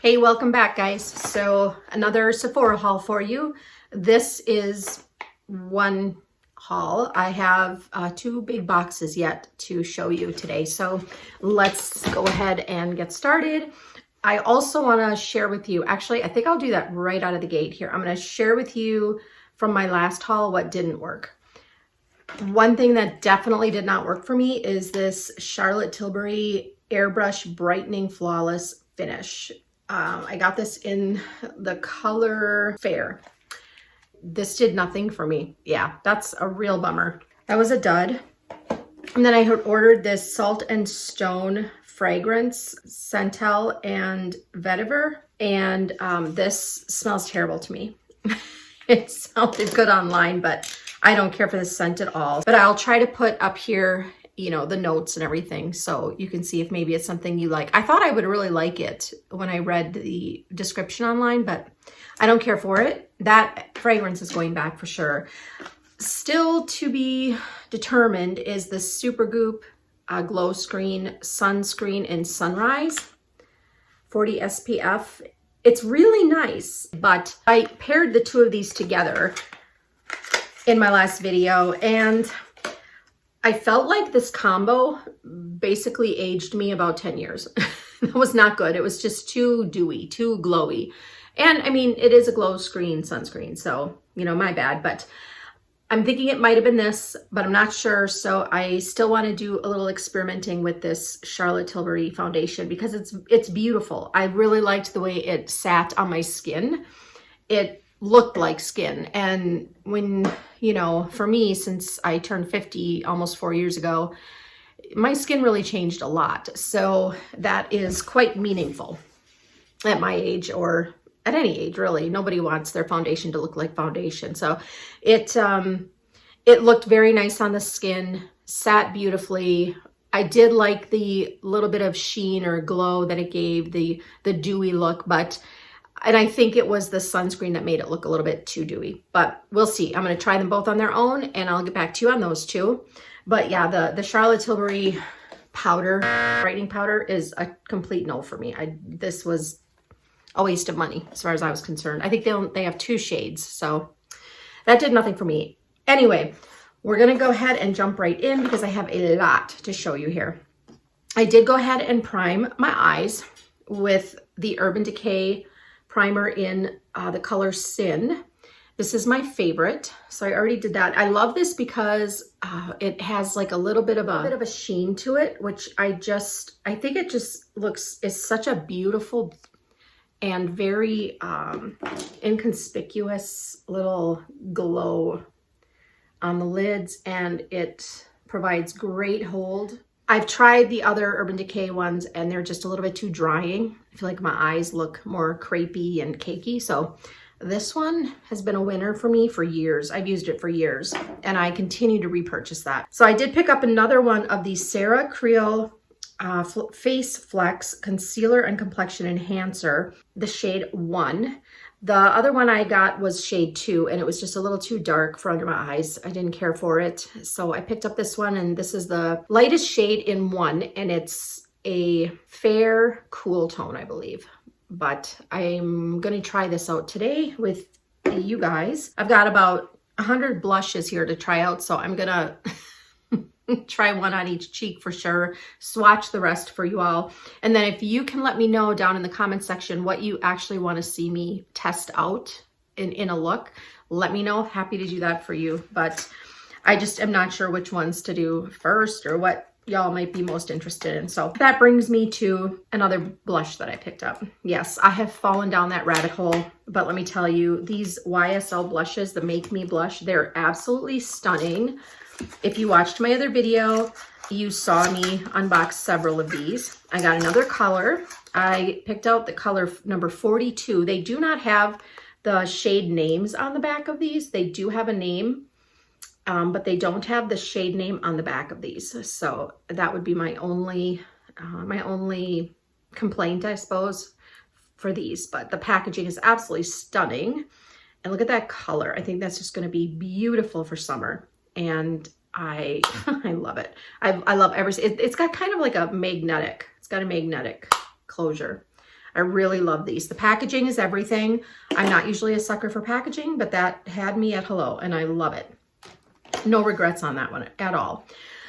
Hey, welcome back, guys. So another Sephora haul for you. This is one haul. I have two big boxes yet to show you today. So let's go ahead and get started. I also want to share with you, actually, I think I'll do that right out of the gate here. I'm going to share with you from my last haul what didn't work. One thing that definitely did not work for me is this Charlotte Tilbury Airbrush Brightening Flawless Finish. I got this in the color Fair. This did nothing for me. Yeah, that's a real bummer. That was a dud. And then I had ordered this Salt and Stone fragrance, Centel and Vetiver. And this smells terrible to me. It sounded good online, but I don't care for the scent at all. But I'll try to put up here, you know, the notes and everything, so you can see if maybe it's something you like. I thought I would really like it when I read the description online, but I don't care for it. That fragrance is going back for sure. Still to be determined is the Supergoop Glow Screen Sunscreen in Sunrise 40 SPF. It's really nice, but I paired the two of these together in my last video, and I felt like this combo basically aged me about 10 years. That was not good. It was just too dewy, too glowy. And I mean, it is a glow screen sunscreen, so, you know, my bad. But I'm thinking it might have been this, but I'm not sure. So I still want to do a little experimenting with this Charlotte Tilbury foundation because it's beautiful. I really liked the way it sat on my skin. It looked like skin. And when, you know, for me, since I turned 50 almost 4 years ago, my skin really changed a lot. So that is quite meaningful at my age, or at any age, really. Nobody wants their foundation to look like foundation. So it looked very nice on the skin, sat beautifully. I did like the little bit of sheen or glow that it gave, the dewy look, and I think it was the sunscreen that made it look a little bit too dewy, but we'll see. I'm going to try them both on their own, and I'll get back to you on those two. But yeah, the Charlotte Tilbury powder, brightening powder, is a complete no for me. This was a waste of money as far as I was concerned. I think they have two shades, so that did nothing for me. Anyway, we're going to go ahead and jump right in because I have a lot to show you here. I did go ahead and prime my eyes with the Urban Decay primer in the color Sin. This is my favorite, so I already did that. I love this because it has like a little bit of a sheen to it, which I think it just is such a beautiful and very inconspicuous little glow on the lids, and it provides great hold. I've tried the other Urban Decay ones and they're just a little bit too drying. I feel like my eyes look more crepey and cakey. So this one has been a winner for me for years. I've used it for years and I continue to repurchase that. So I did pick up another one of the Sarah Creel Face Flex Concealer and Complexion Enhancer, the shade 1. The other one I got was shade 2, and it was just a little too dark for under my eyes. I didn't care for it. So I picked up this one, and this is the lightest shade in 1, and it's a fair cool tone, I believe. But I'm going to try this out today with you guys. I've got about 100 blushes here to try out, so I'm going to try one on each cheek for sure, swatch the rest for you all. And then if you can let me know down in the comment section what you actually want to see me test out in a look, let me know. Happy to do that for you. But I just am not sure which ones to do first or what y'all might be most interested in. So that brings me to another blush that I picked up. Yes, I have fallen down that rabbit hole, but let me tell you, these YSL blushes, the Make Me blush, they're absolutely stunning. If you watched my other video, you saw me unbox several of these. I got another color. I picked out the color number 42. They do not have the shade names on the back of these. They do have a name, but they don't have the shade name on the back of these. So that would be my only complaint, I suppose, for these. But the packaging is absolutely stunning. And look at that color. I think that's just going to be beautiful for summer. And I love it. I love everything. It's got kind of like a magnetic, it's got a magnetic closure. I really love these. The packaging is everything. I'm not usually a sucker for packaging, but that had me at hello, and I love it. No regrets on that one at all.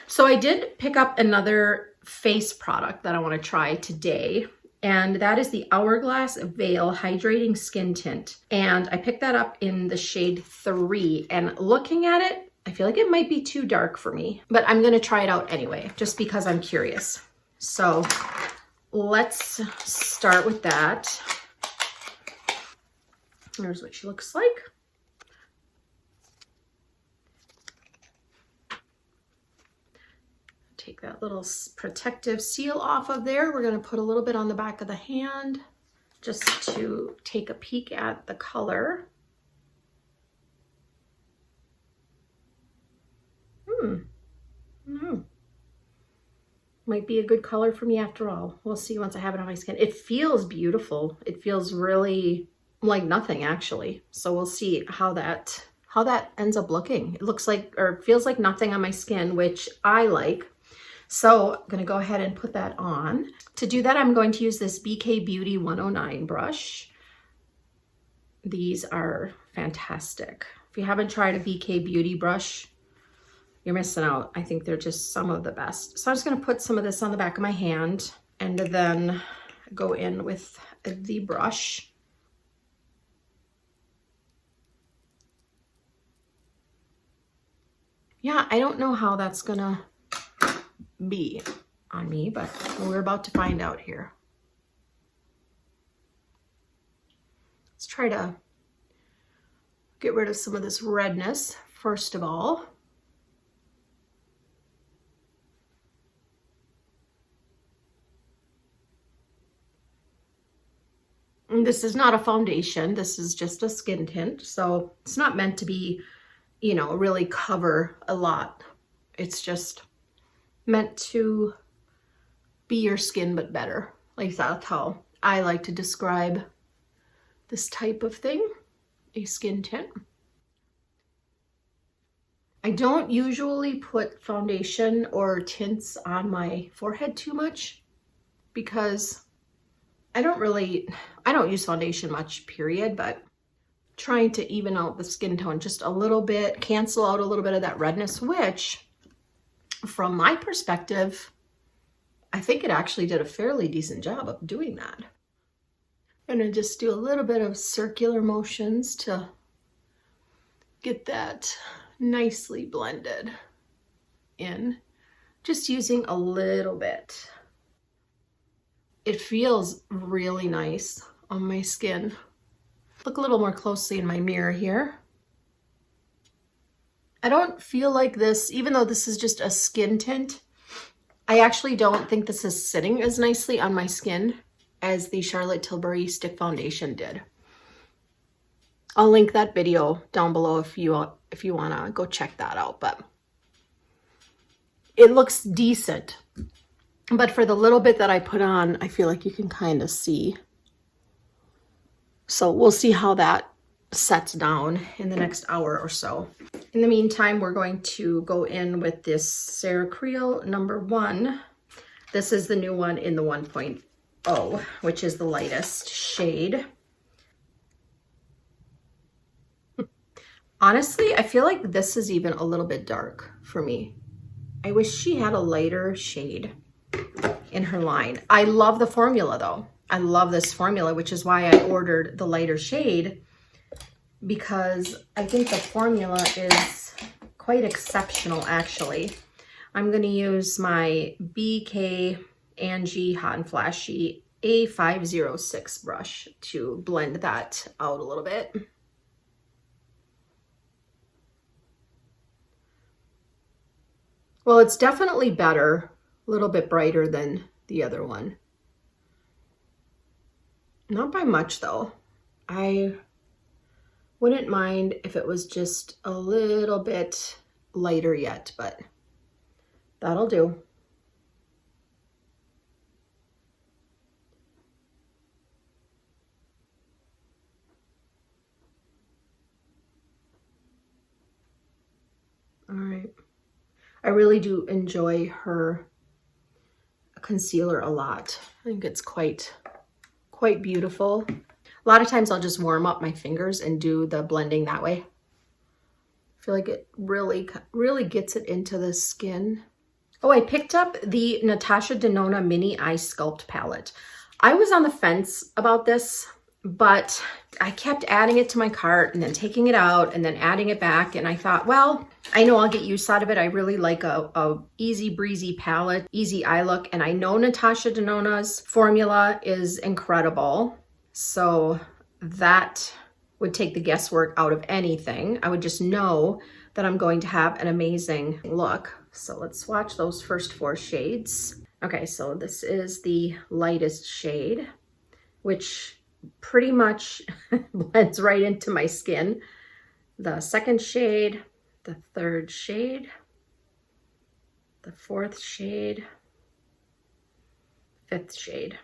So I did pick up another face product that I want to try today, and that is the Hourglass Veil Hydrating Skin Tint. And I picked that up in the shade 3, and looking at it, I feel like it might be too dark for me, but I'm going to try it out anyway, just because I'm curious. So let's start with that. Here's what she looks like. Take that little protective seal off of there. We're going to put a little bit on the back of the hand just to take a peek at the color. Might be a good color for me after all. We'll see once I have it on my skin. It feels beautiful. It feels really like nothing actually. So we'll see how that ends up looking. It looks like, or feels like nothing on my skin, which I like. So I'm gonna go ahead and put that on. To do that, I'm going to use this BK Beauty 109 brush. These are fantastic. If you haven't tried a BK Beauty brush, you're missing out. I think they're just some of the best. So I'm just gonna put some of this on the back of my hand and then go in with the brush. Yeah, I don't know how that's gonna be on me, but we're about to find out here. Let's try to get rid of some of this redness first of all. And this is not a foundation, this is just a skin tint, so it's not meant to be, you know, really cover a lot. It's just meant to be your skin but better. Like that's how I like to describe this type of thing, a skin tint. I don't usually put foundation or tints on my forehead too much because I don't use foundation much, period, but trying to even out the skin tone just a little bit, cancel out a little bit of that redness, which from my perspective, I think it actually did a fairly decent job of doing that. I'm gonna just do a little bit of circular motions to get that nicely blended in, just using a little bit. It feels really nice on my skin. Look a little more closely in my mirror here. I don't feel like this, even though this is just a skin tint, I actually don't think this is sitting as nicely on my skin as the Charlotte Tilbury Stick Foundation did. I'll link that video down below if you want to go check that out, but it looks decent. But for the little bit that I put on, I feel like you can kind of see. So we'll see how that sets down in the next hour or so. In the meantime, we're going to go in with this Sarah Creel #1. This is the new one in the 1.0, which is the lightest shade. Honestly, I feel like this is even a little bit dark for me. I wish she had a lighter shade in her line. I love the formula though. I love this formula, which is why I ordered the lighter shade, because I think the formula is quite exceptional actually. I'm going to use my BK Angie Hot and Flashy A506 brush to blend that out a little bit. Well, it's definitely better, a little bit brighter than the other one. Not by much though. I wouldn't mind if it was just a little bit lighter yet, but that'll do. All right. I really do enjoy her concealer a lot. I think it's quite quite beautiful. A lot of times I'll just warm up my fingers and do the blending that way. I feel like it really gets it into the skin. Oh, I picked up the Natasha Denona Mini Eye Sculpt palette. I was on the fence about this, but I kept adding it to my cart and then taking it out and then adding it back. And I thought, well, I know I'll get use out of it. I really like a easy breezy palette, easy eye look. And I know Natasha Denona's formula is incredible. So that would take the guesswork out of anything. I would just know that I'm going to have an amazing look. So let's swatch those first 4 shades. Okay, so this is the lightest shade, which pretty much blends right into my skin. The second shade, the third shade, the fourth shade, fifth shade.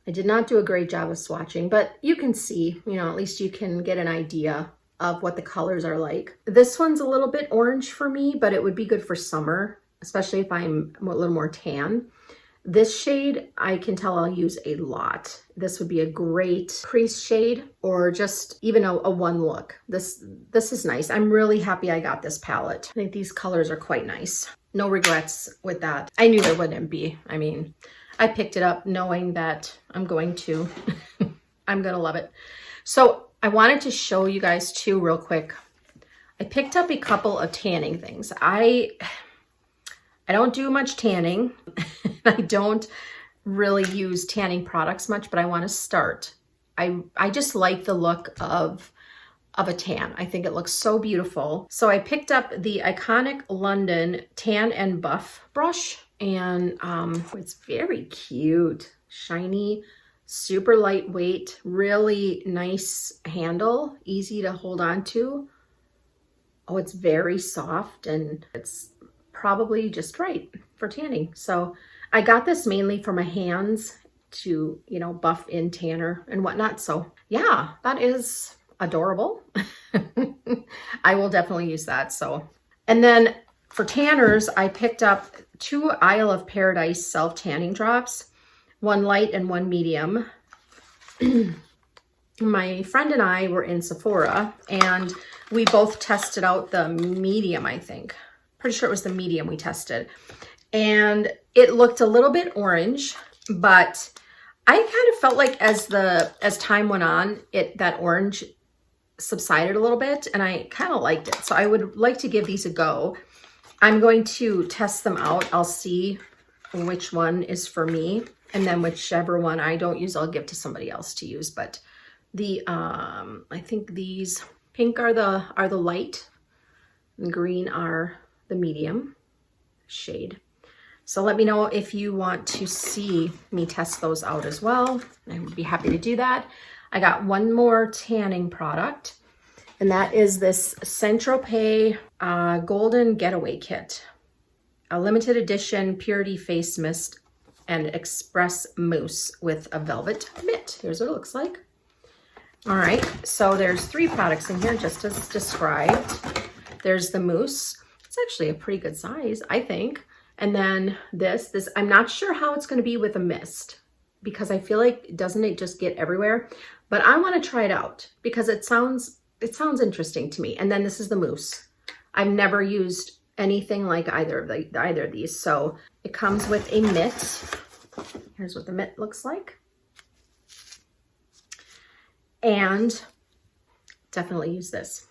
I did not do a great job of swatching, but you can see, you know, at least you can get an idea of what the colors are like. This one's a little bit orange for me, but it would be good for summer, especially if I'm a little more tan. This shade, I can tell I'll use a lot. This would be a great crease shade or just even a one look. This is nice. I'm really happy I got this palette. I think these colors are quite nice. No regrets with that. I knew there wouldn't be. I mean, I picked it up knowing that I'm going to love it. So I wanted to show you guys too real quick. I picked up a couple of tanning things. I don't do much tanning. I don't really use tanning products much, but I want to start. I just like the look of a tan. I think it looks so beautiful. So I picked up the Iconic London Tan and Buff brush, and it's very cute, shiny, super lightweight, really nice handle, easy to hold on to. Oh, it's very soft and it's probably just right for tanning. So I got this mainly for my hands to, you know, buff in tanner and whatnot. So yeah, that is adorable. I will definitely use that. So, and then for tanners, I picked up 2 Isle of Paradise self-tanning drops, one light and one medium. My friend and I were in Sephora and we both tested out the medium, I think. Pretty sure it was the medium we tested. And it looked a little bit orange, but I kind of felt like as time went on, that orange subsided a little bit and I kind of liked it. So I would like to give these a go. I'm going to test them out. I'll see which one is for me, and then whichever one I don't use, I'll give to somebody else to use. But the I think these pink are the light and green are the medium shade. So let me know if you want to see me test those out as well. I would be happy to do that. I got one more tanning product, and that is this Saint-Tropez Golden Getaway Kit. A limited edition Purity Face Mist and Express Mousse with a velvet mitt. Here's what it looks like. All right, so there's 3 products in here just as described. There's the mousse. It's actually a pretty good size, I think. And then this, I'm not sure how it's gonna be with a mist because I feel like, doesn't it just get everywhere? But I wanna try it out because it sounds interesting to me. And then this is the mousse. I've never used anything like either of these. So it comes with a mitt. Here's what the mitt looks like. And definitely use this.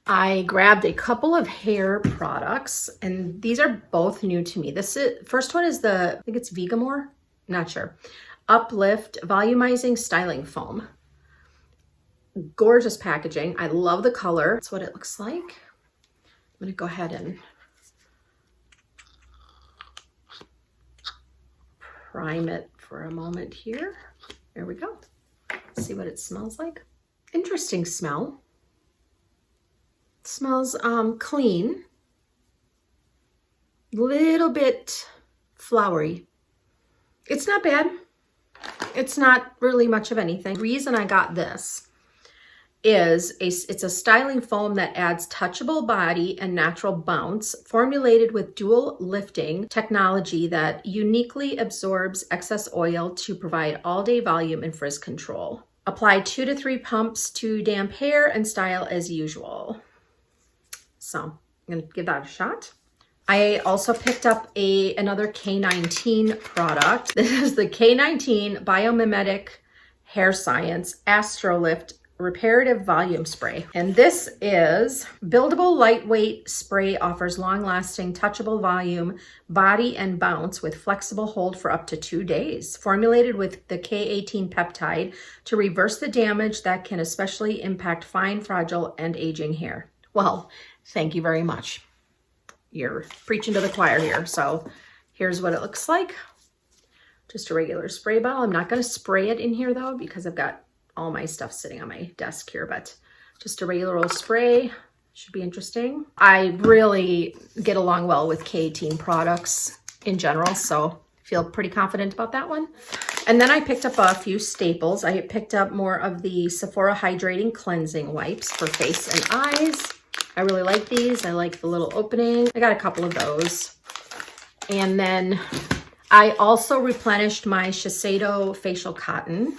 I grabbed a couple of hair products, and these are both new to me. First one is I think it's Vegamore, not sure. Uplift Volumizing Styling Foam. Gorgeous packaging. I love the color. That's what it looks like. I'm gonna go ahead and prime it for a moment here. There we go. See what it smells like. Interesting smell. It smells clean. Little bit flowery. It's not bad. It's not really much of anything. The reason I got this it's a styling foam that adds touchable body and natural bounce, formulated with dual lifting technology that uniquely absorbs excess oil to provide all-day volume and frizz control. Apply 2 to 3 pumps to damp hair and style as usual. So I'm gonna give that a shot. I also picked up another K19 product. This is the K19 Biomimetic Hair Science Astrolift Reparative Volume Spray. And this is buildable, lightweight spray, offers long-lasting, touchable volume, body, and bounce with flexible hold for up to 2 days. Formulated with the K18 peptide to reverse the damage that can especially impact fine, fragile, and aging hair. Well, thank you very much. You're preaching to the choir here. So here's what it looks like. Just a regular spray bottle. I'm not going to spray it in here though, because I've got all my stuff sitting on my desk here, but just a regular old spray. Should be interesting. I really get along well with K18 products in general, so feel pretty confident about that one. And then I picked up a few staples. I picked up more of the Sephora Hydrating Cleansing Wipes for face and eyes. I really like these. I like the little opening. I got a couple of those. And then I also replenished my Shiseido facial cotton.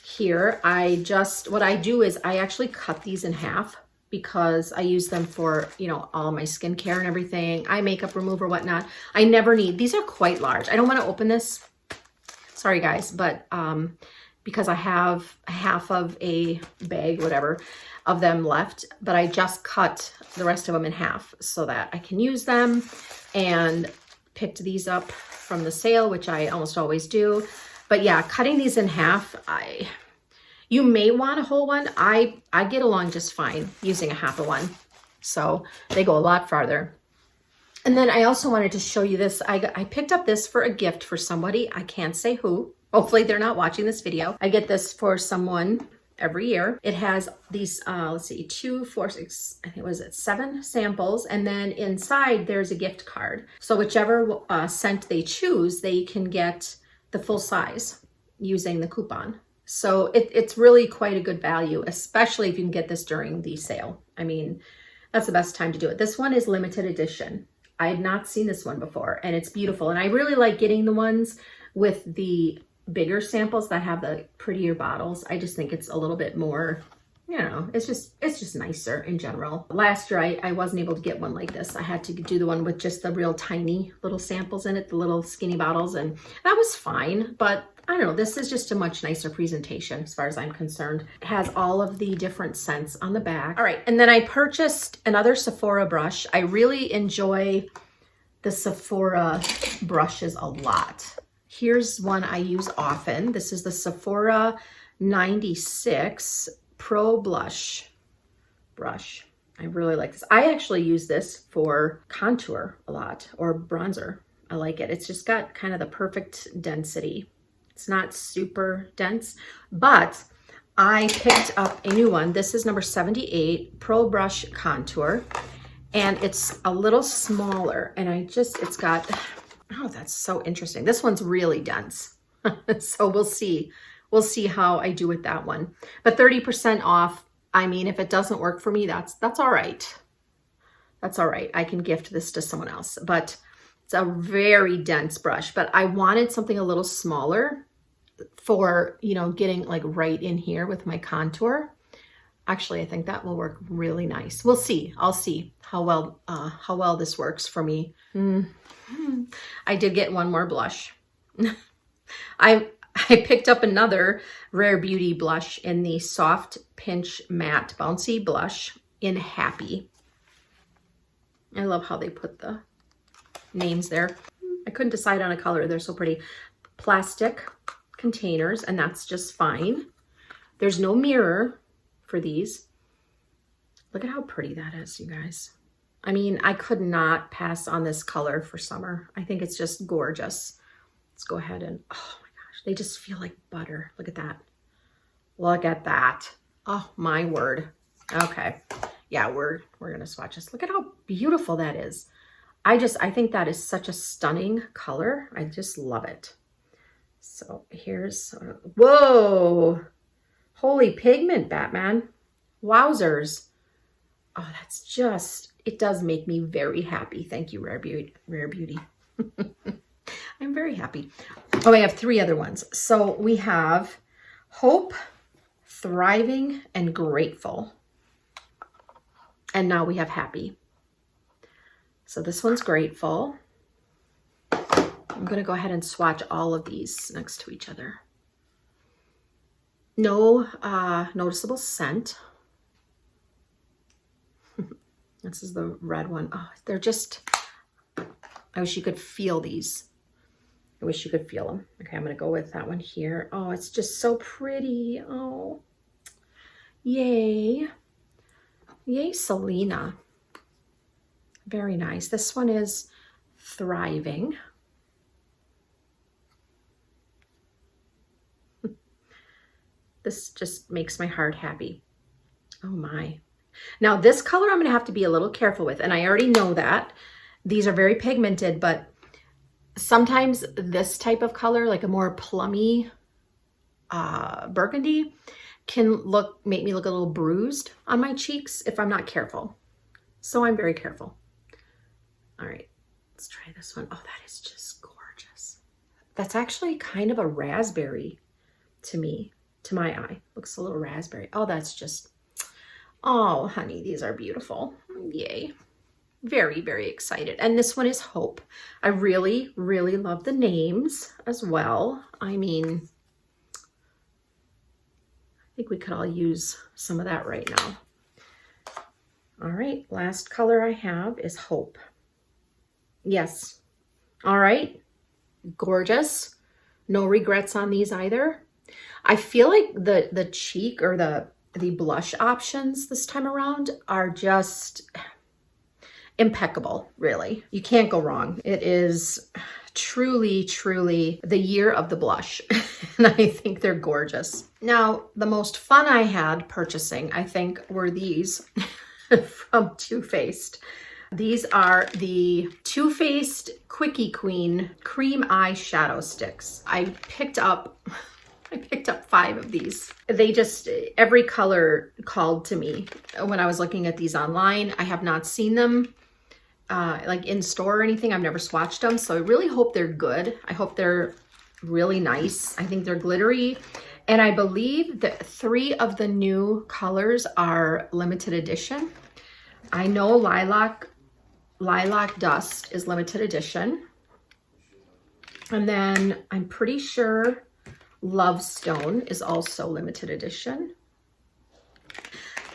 Here, what I do is I actually cut these in half because I use them for, you know, all my skincare and everything, eye makeup remover, whatnot. I never need, these are quite large. I don't want to open this. Sorry guys, but because I have half of a bag, whatever, of them left, but I just cut the rest of them in half so that I can use them, and picked these up from the sale, which I almost always do. But yeah, cutting these in half, you may want a whole one. I get along just fine using a half of one. So they go a lot farther. And then I also wanted to show you this. I picked up this for a gift for somebody. I can't say who. Hopefully they're not watching this video. I get this for someone every year. It has these, let's see, 2, 4, 6, I think it was 7 samples. And then inside there's a gift card. So whichever scent they choose, they can get the full size using the coupon. So it's really quite a good value, especially if you can get this during the sale. I mean, that's the best time to do it. This one is limited edition. I had not seen this one before, and it's beautiful. And I really like getting the ones with the bigger samples that have the prettier bottles. I just think it's a little bit more, you know, it's just nicer in general. Last year, I wasn't able to get one like this. I had to do the one with just the real tiny little samples in it, the little skinny bottles, and that was fine. But I don't know, this is just a much nicer presentation as far as I'm concerned. It has all of the different scents on the back. All right, and then I purchased another Sephora brush. I really enjoy the Sephora brushes a lot. Here's one I use often. This is the Sephora 96 Pro Blush brush. I really like this. I actually use this for contour a lot, or bronzer. I like it. It's just got kind of the perfect density. It's not super dense, but I picked up a new one. This is number 78 Pro Brush Contour, and it's a little smaller, and it's got, oh, that's so interesting. This one's really dense. So we'll see. We'll see how I do with that one. But 30% off. I mean, if it doesn't work for me, that's all right. That's all right. I can gift this to someone else. But it's a very dense brush. But I wanted something a little smaller for, you know, getting like right in here with my contour. Actually, I think that will work really nice. We'll see. I'll see how well this works for me. I did get one more blush. I picked up another Rare Beauty blush in the Soft Pinch Matte Bouncy Blush in Happy. I love how they put the names there. I couldn't decide on a color. They're so pretty. Plastic containers, and that's just fine. There's no mirror for these. Look at how pretty that is, you guys. I mean, I could not pass on this color for summer. I think it's just gorgeous. Let's go ahead and, oh my gosh, they just feel like butter. Look at that. Look at that. Oh my word. Okay. Yeah, we're gonna swatch this. Look at how beautiful that is. I think that is such a stunning color. I just love it. So here's, whoa, Holy pigment, Batman. Wowzers. Oh, that's just, it does make me very happy. Thank you, Rare Beauty. Rare Beauty. I'm very happy. Oh, I have 3 other ones. So we have Hope, Thriving, and Grateful. And now we have Happy. So this one's Grateful. I'm going to go ahead and swatch all of these next to each other. No noticeable scent. This is the red one. Oh, they're just, I wish you could feel these. I wish you could feel them. Okay, I'm going to go with that one here. Oh, it's just so pretty. Oh, yay. Yay, Selena. Very nice. This one is Thriving. This just makes my heart happy. Oh my. Now this color I'm going to have to be a little careful with, and I already know that. These are very pigmented, but sometimes this type of color, like a more plummy burgundy, can make me look a little bruised on my cheeks if I'm not careful. So I'm very careful. All right, let's try this one. Oh, that is just gorgeous. That's actually kind of a raspberry to me, to my eye. Looks a little raspberry. Oh, that's just, oh, honey, these are beautiful. Yay. Very, very excited. And this one is Hope. I really, really love the names as well. I mean, I think we could all use some of that right now. All right, last color I have is Hope. Yes. All right. Gorgeous. No regrets on these either. I feel like the cheek or the blush options this time around are just impeccable, really. You can't go wrong. It is truly, truly the year of the blush. And I think they're gorgeous. Now, the most fun I had purchasing, I think, were these from Too Faced. These are the Too Faced Quickie Queen Cream Eye Shadow Sticks. I picked up 5 of these. They just, every color called to me when I was looking at these online. I have not seen them like in store or anything. I've never swatched them, so I really hope they're good. I hope they're really nice. I think they're glittery, and I believe that 3 of the new colors are limited edition. I know Lilac Dust is limited edition, and then I'm pretty sure Love Stone is also limited edition.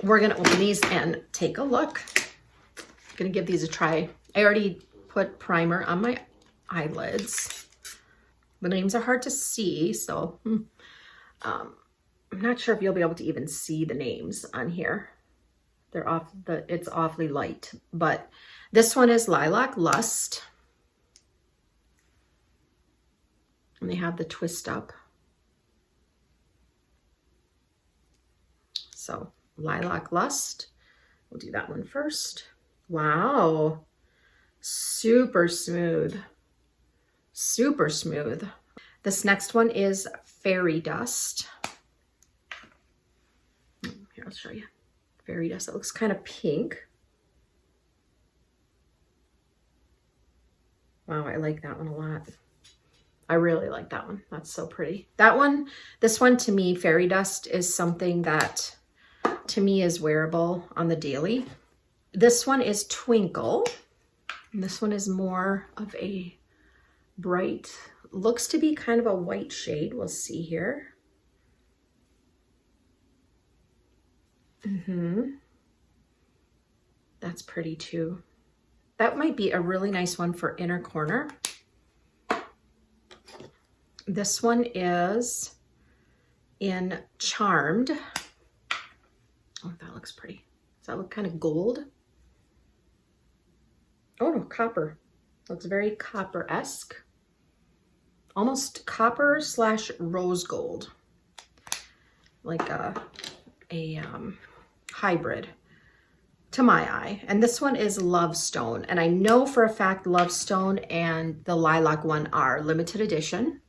We're gonna open these and take a look. I'm gonna give these a try. I already put primer on my eyelids. The names are hard to see, so I'm not sure if you'll be able to even see the names on here. They're it's awfully light, but this one is Lilac Lust. And they have the twist up. So Lilac Lust, we'll do that one first. Wow, super smooth, super smooth. This next one is Fairy Dust. Here, I'll show you. Fairy Dust, it looks kind of pink. Wow, I like that one a lot. I really like that one. That's so pretty. That one, this one to me, Fairy Dust, is something that to me is wearable on the daily. This one is Twinkle. And this one is more of a bright, looks to be kind of a white shade. We'll see here. That's pretty too. That might be a really nice one for inner corner. This one is in Charmed. Oh, that looks pretty. Does that look kind of gold? Oh no, copper. Looks very copper-esque. Almost copper / rose gold. Like a hybrid to my eye. And this one is Love Stone. And I know for a fact Love Stone and the Lilac one are limited edition.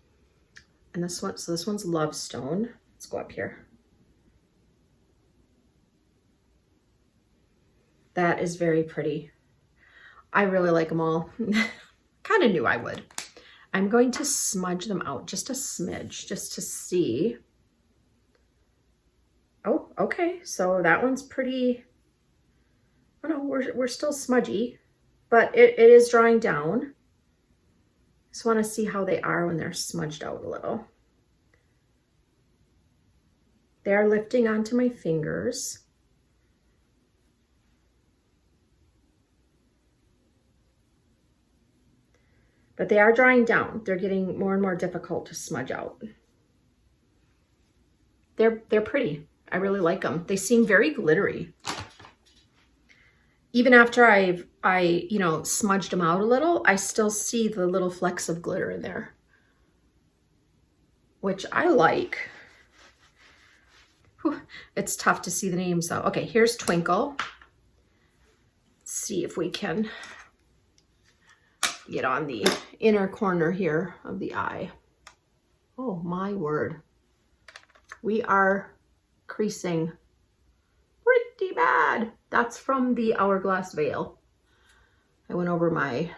And this one, so this one's Love Stone. Let's go up here. That is very pretty. I really like them all. Kind of knew I would. I'm going to smudge them out just a smidge, just to see. Oh, okay. So that one's pretty, oh no, we're still smudgy, but it is drying down. Just want to see how they are when they're smudged out a little. They are lifting onto my fingers. But they are drying down. They're getting more and more difficult to smudge out. They're pretty. I really like them. They seem very glittery. Even after I you know, smudged them out a little, I still see the little flecks of glitter in there, which I like. Whew, it's tough to see the names though. Okay, here's Twinkle. Let's see if we can get on the inner corner here of the eye. Oh my word. We are creasing pretty bad. That's from the Hourglass Veil. I went over my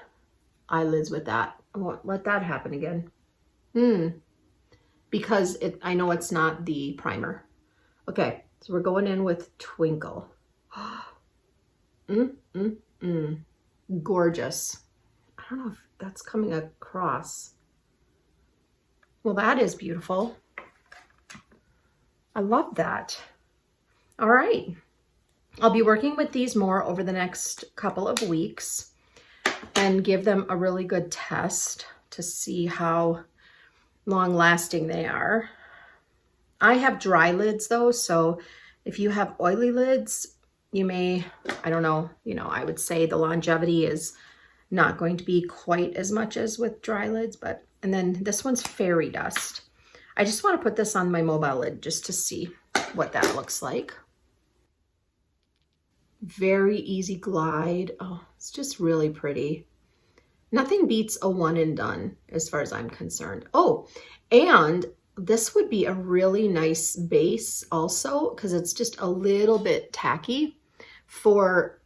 eyelids with that. I won't let that happen again. Because I know it's not the primer. Okay, so we're going in with Twinkle. Gorgeous. I don't know if that's coming across. Well, that is beautiful. I love that. All right. I'll be working with these more over the next couple of weeks and give them a really good test to see how long lasting they are. I have dry lids though, so if you have oily lids, you may, I don't know, you know, I would say the longevity is not going to be quite as much as with dry lids, but, and then this one's Fairy Dust. I just want to put this on my mobile lid just to see what that looks like. Very easy glide. Oh, it's just really pretty. Nothing beats a one and done as far as I'm concerned. Oh, and this would be a really nice base also because it's just a little bit tacky for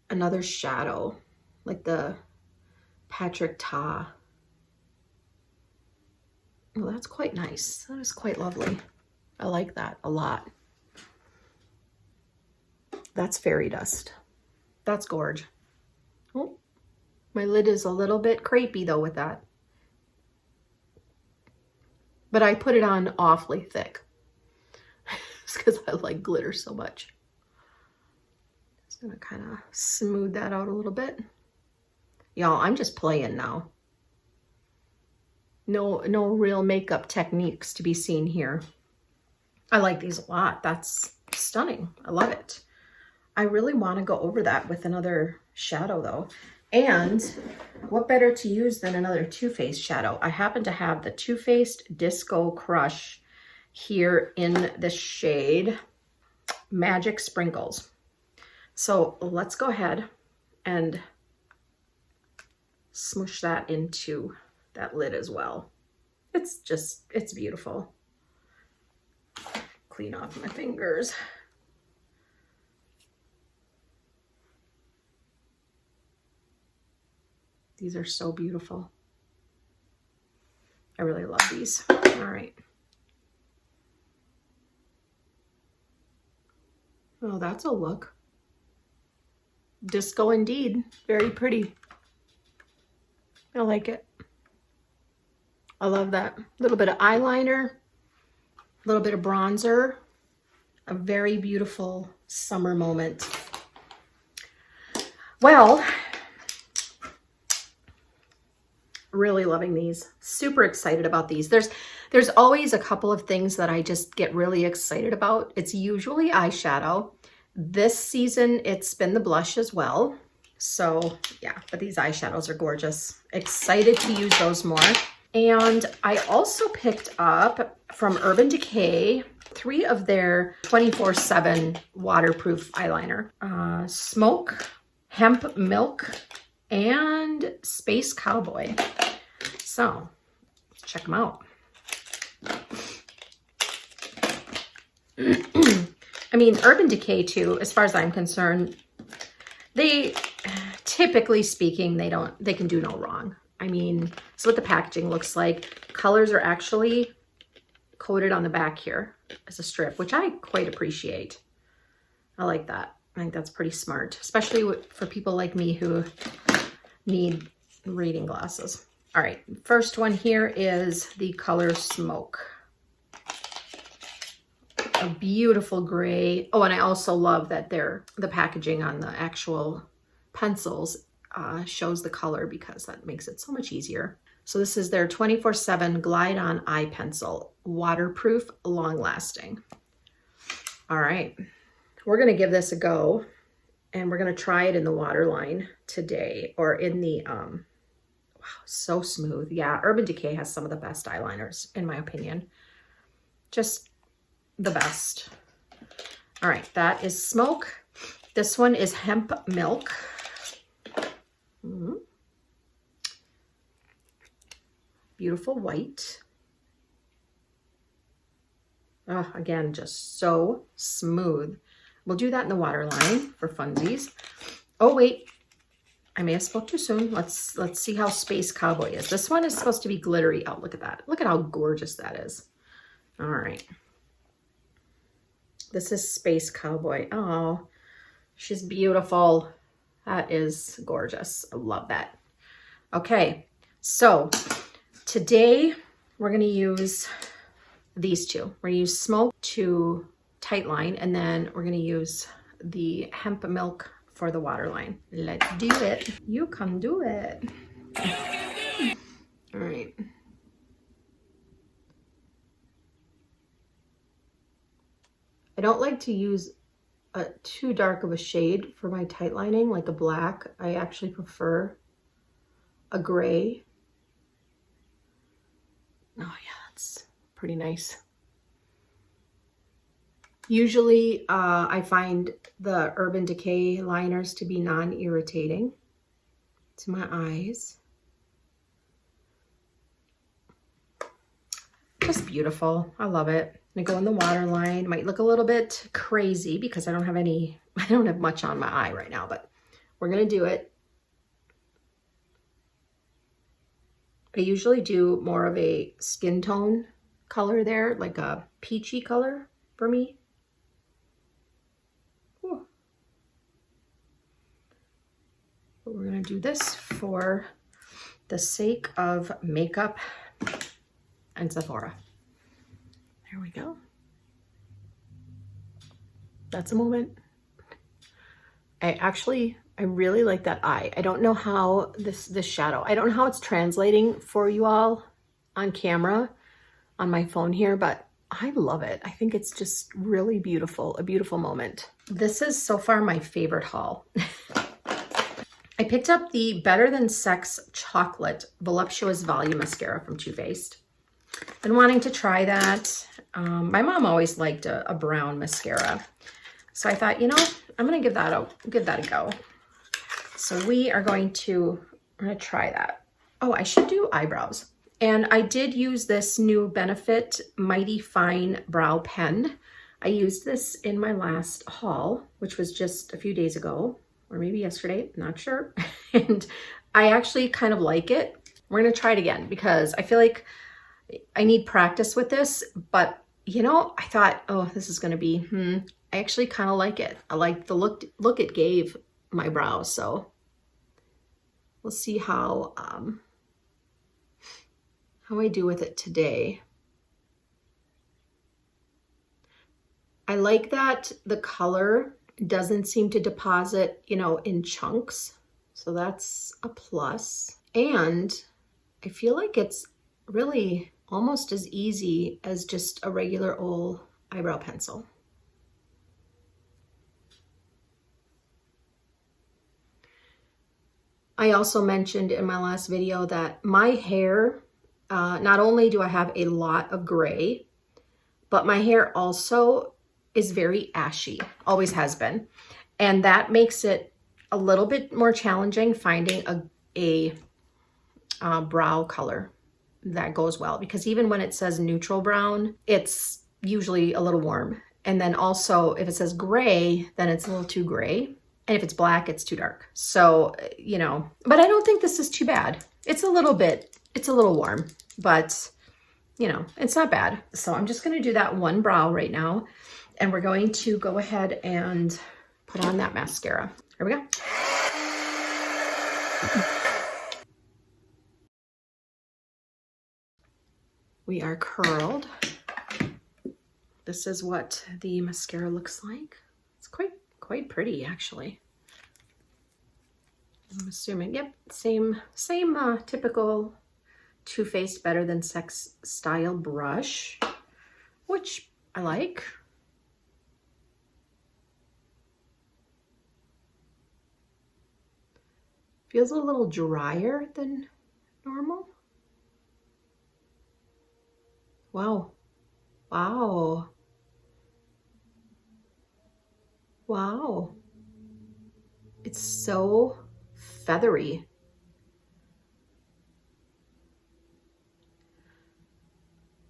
another shadow like the PATRICKTA. Well, that's quite nice. That is quite lovely. I like that a lot. That's Fairy Dust. That's gorge. Oh, my lid is a little bit crepey though with that. But I put it on awfully thick. Just because I like glitter so much. Just gonna kind of smooth that out a little bit. Y'all, I'm just playing now. No real makeup techniques to be seen here. I like these a lot. That's stunning. I love it. I really want to go over that with another shadow though. And what better to use than another Too Faced shadow? I happen to have the Too Faced Disco Crush here in the shade Magic Sprinkles. So let's go ahead and smoosh that into that lid as well. It's beautiful. Clean off my fingers. These are so beautiful. I really love these. All right. Oh, that's a look. Disco indeed. Very pretty. I like it. I love that. A little bit of eyeliner, a little bit of bronzer. A very beautiful summer moment. Well, really loving these. Super excited about these. There's always a couple of things that I just get really excited about. It's usually eyeshadow. This season, it's been the blush as well. So yeah, but these eyeshadows are gorgeous. Excited to use those more. And I also picked up from Urban Decay 3 of their 24/7 waterproof eyeliner. Smoke, Hemp Milk, and Space Cowboy. So let's check them out. I mean, Urban Decay too, as far as I'm concerned, They, typically speaking, they can do no wrong. I mean, this is what the packaging looks like. Colors are actually coated on the back here as a strip, which I quite appreciate. I like that. I think that's pretty smart, especially for people like me who need reading glasses. All right, first one here is the color Smoke. A beautiful gray. Oh, and I also love that the packaging on the actual pencils shows the color, because that makes it so much easier. So this is their 24/7 Glide On Eye Pencil, waterproof, long lasting. All right, we're gonna give this a go, and we're gonna try it in the waterline today, or in the, wow, so smooth. Yeah, Urban Decay has some of the best eyeliners, in my opinion. Just the best. All right, that is Smoke. This one is Hemp Milk. Beautiful white. Oh, again, just so smooth. We'll do that in the waterline for funsies. Oh wait, I may have spoke too soon. Let's see how Space Cowboy is. This one is supposed to be glittery. Oh, look at that. Look at how gorgeous that is. All right. This is Space Cowboy. Oh, she's beautiful. That is gorgeous. I love that. Okay, so today we're going to use these two. We're going to use Smoke to tightline, and then we're going to use the Hemp Milk for the waterline. Let's do it. You can do it. All right. I don't like to use too dark of a shade for my tight lining, like a black. I actually prefer a gray. Oh yeah, that's pretty nice. Usually I find the Urban Decay liners to be non-irritating to my eyes. Just beautiful. I love it. I'm gonna go in the waterline. Might look a little bit crazy because I don't have much on my eye right now, but we're gonna do it. I usually do more of a skin tone color there, like a peachy color for me. Ooh. But we're gonna do this for the sake of makeup and Sephora. There we go. That's a moment. I really like that eye. I don't know how this shadow, I don't know how it's translating for you all on camera on my phone here, but I love it. I think it's just really beautiful, a beautiful moment. This is so far my favorite haul. I picked up the Better Than Sex Chocolate Voluptuous Volume Mascara from Too Faced. Been wanting to try that. My mom always liked a brown mascara. So I thought, you know, I'm gonna give that a go. So we're going to try that. Oh, I should do eyebrows. And I did use this new Benefit Mighty Fine Brow Pen. I used this in my last haul, which was just a few days ago, or maybe yesterday, not sure. And I actually kind of like it. We're gonna try it again because I feel like I need practice with this, but you know, I thought, oh, this is gonna be, I actually kind of like it. I like the look it gave my brows, so we'll see how I do with it today. I like that the color doesn't seem to deposit, you know, in chunks, so that's a plus. And I feel like it's really almost as easy as just a regular old eyebrow pencil. I also mentioned in my last video that my hair, not only do I have a lot of gray, but my hair also is very ashy, always has been. And that makes it a little bit more challenging finding a brow color that goes well, because even when it says neutral brown, it's usually a little warm. And then also if it says gray, then it's a little too gray. And if it's black, it's too dark. So, you know, but I don't think this is too bad. It's a little warm, but you know, it's not bad. So I'm just gonna do that one brow right now. And we're going to go ahead and put on that mascara. Here we go. We are curled. This is what the mascara looks like. It's quite pretty, actually. I'm assuming, yep, same typical Too Faced Better Than Sex style brush, which I like. Feels a little drier than normal. Wow. Wow. Wow. It's so feathery.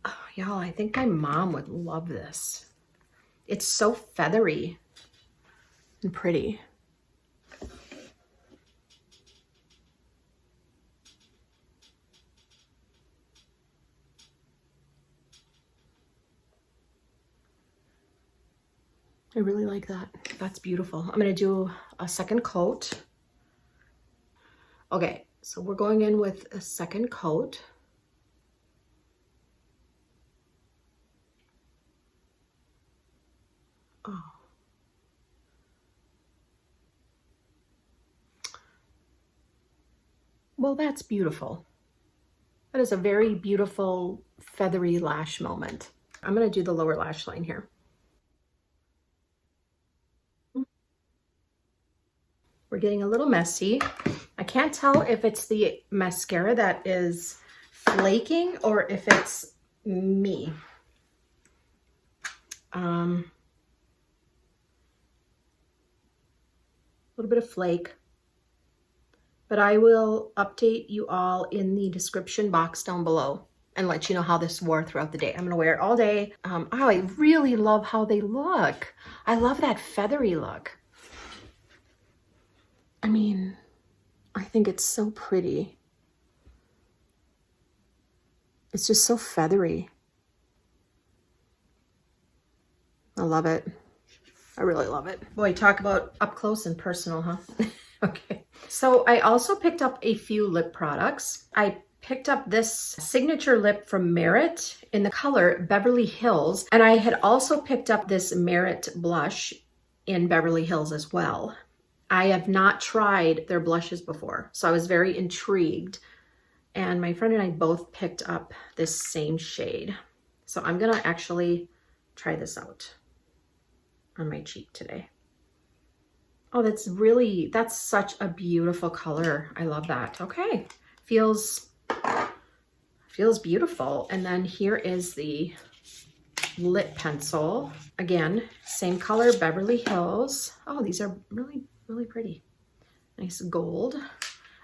Oh, y'all, I think my mom would love this. It's so feathery and pretty. I really like that. That's beautiful. I'm gonna do a second coat. Okay, so we're going in with a second coat. Oh. Well, that's beautiful. That is a very beautiful feathery lash moment. I'm gonna do the lower lash line here. We're getting a little messy. I can't tell if it's the mascara that is flaking or if it's me. A little bit of flake, but I will update you all in the description box down below and let you know how this wore throughout the day. I'm gonna wear it all day. Oh, I really love how they look. I love that feathery look. I mean, I think it's so pretty. It's just so feathery. I love it. I really love it. Boy, talk about up close and personal, huh? Okay. So I also picked up a few lip products. I picked up this signature lip from Merit in the color Beverly Hills. And I had also picked up this Merit blush in Beverly Hills as well. I have not tried their blushes before, so I was very intrigued. And my friend and I both picked up this same shade. So I'm gonna actually try this out on my cheek today. Oh, that's such a beautiful color. I love that. Okay, feels beautiful. And then here is the lip pencil. Again, same color, Beverly Hills. Oh, these are really pretty. Nice gold.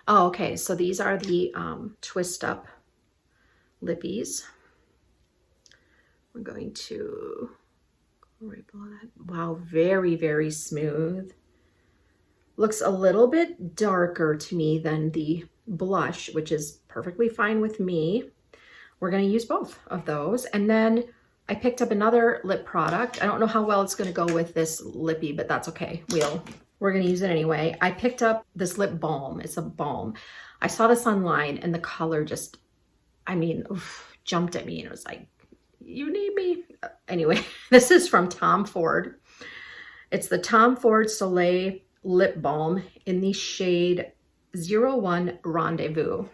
Oh, okay, so these are the twist up lippies. We're going to go right below that. Wow, very smooth. Looks a little bit darker to me than the blush, which is perfectly fine with me. We're gonna use both of those. And then I picked up another lip product. I don't know how well it's gonna go with this lippy, but that's okay. We're gonna use it anyway. I picked up this lip balm. It's a balm. I saw this online and the color just, I mean, jumped at me and it was like, you need me. Anyway, this is from Tom Ford. It's the Tom Ford Soleil Lip Balm in the shade 01 Rendezvous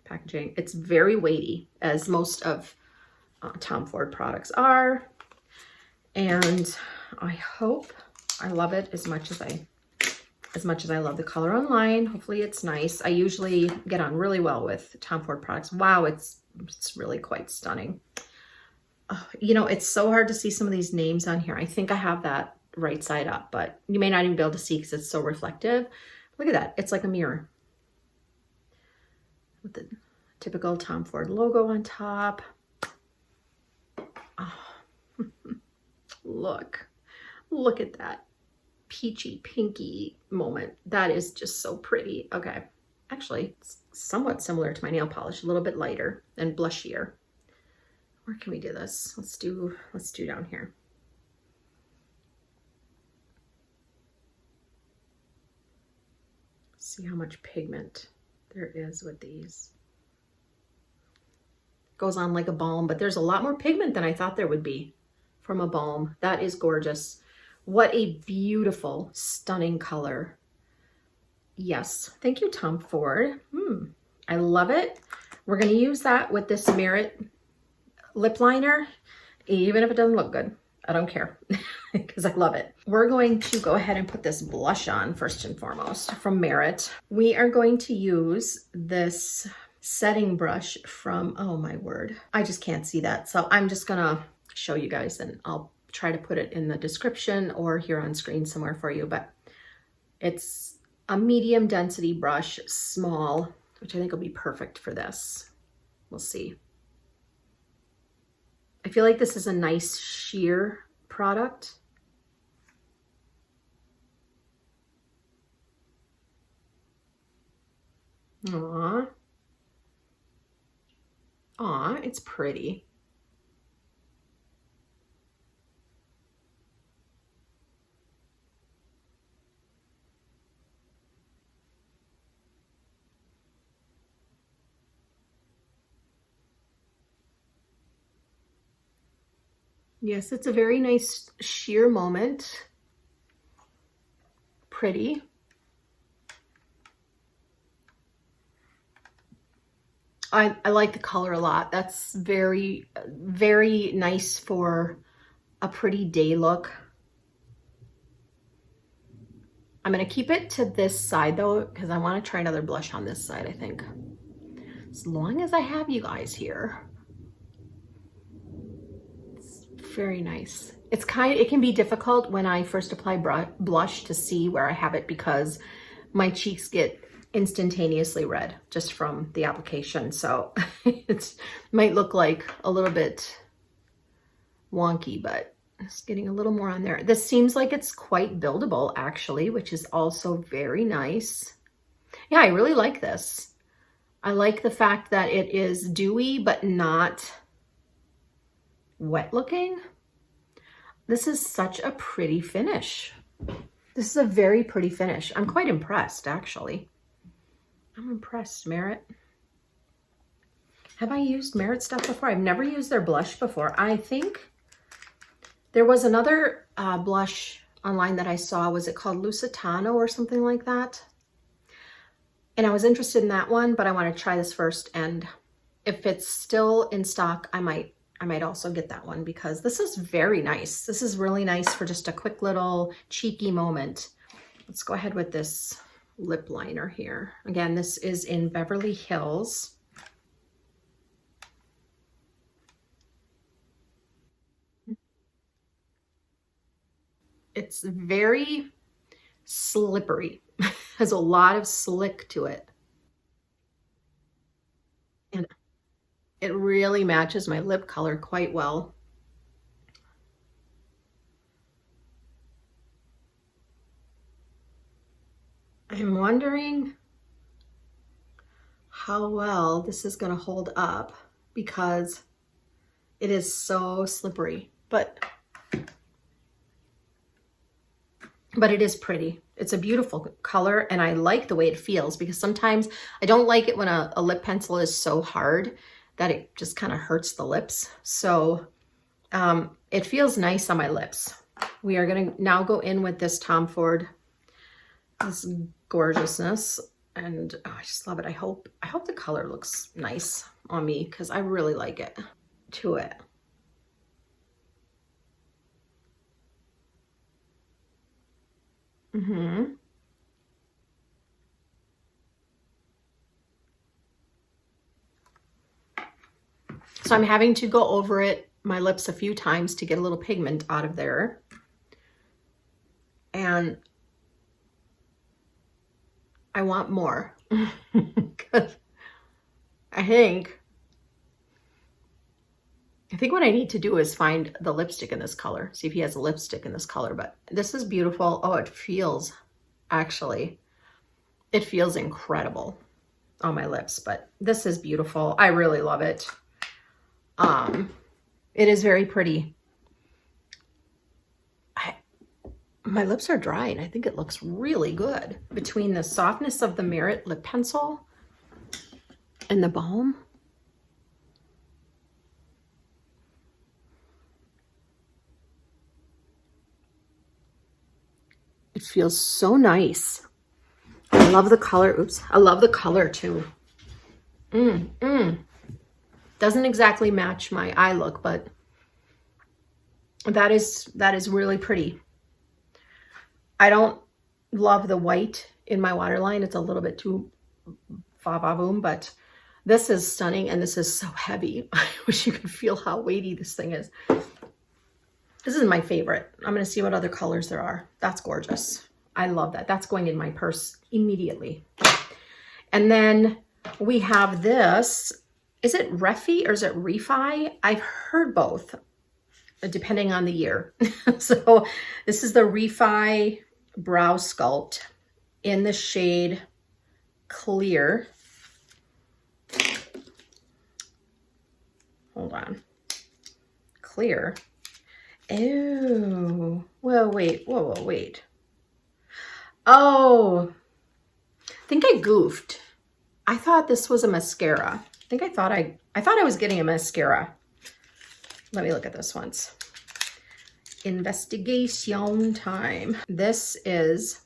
packaging. It's very weighty, as most of Tom Ford products are. And I hope I love it as much as I love the color online. Hopefully it's nice. I usually get on really well with Tom Ford products. Wow, it's really quite stunning. You know, it's so hard to see some of these names on here. I think I have that right side up, but you may not even be able to see because it's so reflective. Look at that. It's like a mirror with the typical Tom Ford logo on top. Oh. Look at that. peachy pinky moment. That is just so pretty. Okay, actually it's somewhat similar to my nail polish, a little bit lighter and blushier. Where can we do this? Let's do down here. See how much pigment there is with these. Goes on like a balm, but there's a lot more pigment than I thought there would be from a balm. That is gorgeous. What a beautiful, stunning color. Yes, thank you, Tom Ford. I love it. We're gonna use that with this Merit lip liner, even if it doesn't look good. I don't care because I love it. We're going to go ahead and put this blush on first and foremost from Merit. We are going to use this setting brush from, oh my word, I just can't see that. So I'm just gonna show you guys and I'll try to put it in the description or here on screen somewhere for you, but it's a medium density brush, small, which I think will be perfect for this. We'll see. I feel like this is a nice sheer product. Aw. Aw, it's pretty. Yes, it's a very nice sheer moment. Pretty. I like the color a lot. That's very, very nice for a pretty day look. I'm gonna keep it to this side though, because I want to try another blush on this side, I think. As long as I have you guys here. It's very nice. It can be difficult when I first apply blush to see where I have it because my cheeks get instantaneously red just from the application. So it might look like a little bit wonky, but it's getting a little more on there. This seems like it's quite buildable actually, which is also very nice. Yeah, I really like this. I like the fact that it is dewy, but not wet looking. This is such a pretty finish. This is a very pretty finish. I'm quite impressed actually. I'm impressed, Merit. Have I used Merit stuff before? I've never used their blush before. I think there was another blush online that I saw. Was it called Lusitano or something like that? And I was interested in that one, but I want to try this first. And if it's still in stock, I might also get that one because this is very nice. This is really nice for just a quick little cheeky moment. Let's go ahead with this lip liner here. Again, this is in Beverly Hills. It's very slippery. Has a lot of slick to it. And it really matches my lip color quite well. I'm wondering how well this is going to hold up because it is so slippery, but it is pretty. It's a beautiful color and I like the way it feels because sometimes I don't like it when a lip pencil is so hard that it just kind of hurts the lips. So it feels nice on my lips. We are going to now go in with this Tom Ford, this gorgeousness, and oh, I just love it. I hope the color looks nice on me because I really like it to it. So I'm having to go over my lips a few times to get a little pigment out of there. And I want more because I think I think what I need to do is find the lipstick in this color. See if he has a lipstick in this color, but this is beautiful. Oh, it feels, actually, it feels incredible on my lips, but this is beautiful. I really love it. It is very pretty. My lips are dry and I think it looks really good between the softness of the Merit lip pencil and the balm. It feels so nice. I love the color. Oops. I love the color too. Doesn't exactly match my eye look, but that is really pretty. I don't love the white in my waterline. It's a little bit too fa-va-boom, but this is stunning and this is so heavy. I wish you could feel how weighty this thing is. This is my favorite. I'm going to see what other colors there are. That's gorgeous. I love that. That's going in my purse immediately. And then we have this. Is it Refi or is it Refi? I've heard both, depending on the year. So this is the Refi Brow Sculpt in the shade Clear. Hold on. Clear. Oh, well, wait. Whoa, wait. Oh, I think I goofed. I thought this was a mascara. I thought I was getting a mascara. Let me look at this once. Investigation time. This is,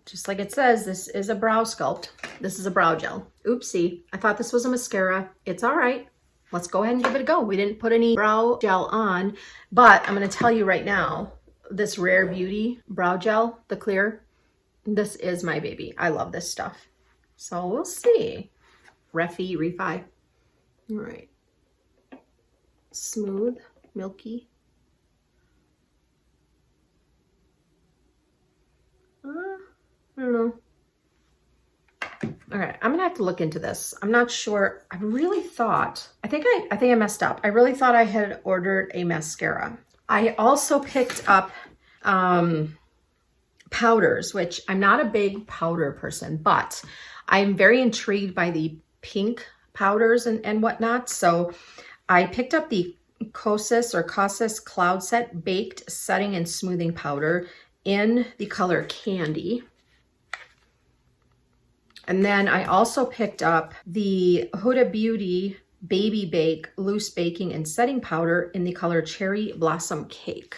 just like it says, this is a brow sculpt. This is a brow gel. Oopsie. I thought this was a mascara. It's all right. Let's go ahead and give it a go. We didn't put any brow gel on, but I'm going to tell you right now, this Rare Beauty brow gel, the clear, this is my baby. I love this stuff. So we'll see. Refi. All right. Smooth, milky. I don't know. All right, I'm gonna have to look into this. I'm not sure. I really thought, I think I messed up. I really thought I had ordered a mascara. I also picked up powders, which I'm not a big powder person, but I'm very intrigued by the pink powders and whatnot. So I picked up the Kosas Cloud Set Baked Setting and Smoothing Powder in the color Candy. And then I also picked up the Huda Beauty Baby Bake Loose Baking and Setting Powder in the color Cherry Blossom Cake.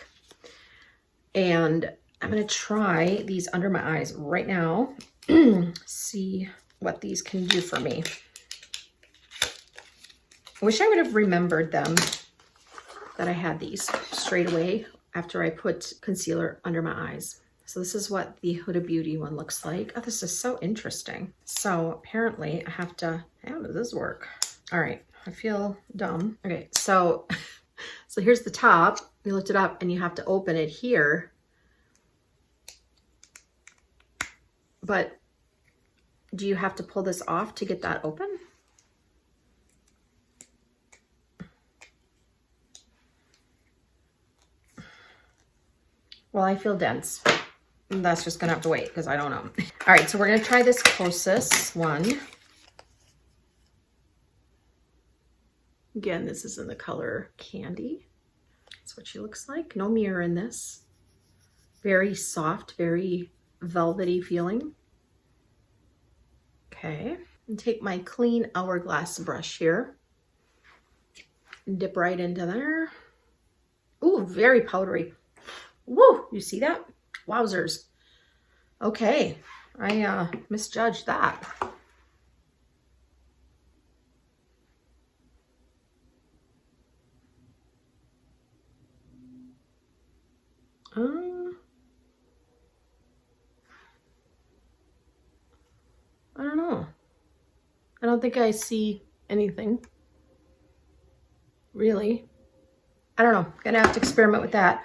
And I'm going to try these under my eyes right now. See what these can do for me. I wish I would have remembered them, that I had these straight away after I put concealer under my eyes. So this is what the Huda Beauty one looks like. Oh, this is so interesting. So apparently I have to, how does this work? All right, I feel dumb. Okay, so here's the top. You lift it up and you have to open it here. But do you have to pull this off to get that open? Well, I feel dense. That's just gonna have to wait because I don't know. All right, so we're gonna try this Kosas one. Again, this is in the color Candy. That's what she looks like. No mirror in this. Very soft, very velvety feeling. Okay, and take my clean hourglass brush here. And dip right into there. Ooh, very powdery. Woo, you see that? Wowzers. Okay, I misjudged that. I don't know. I don't think I see anything. Really. I don't know. Gonna have to experiment with that.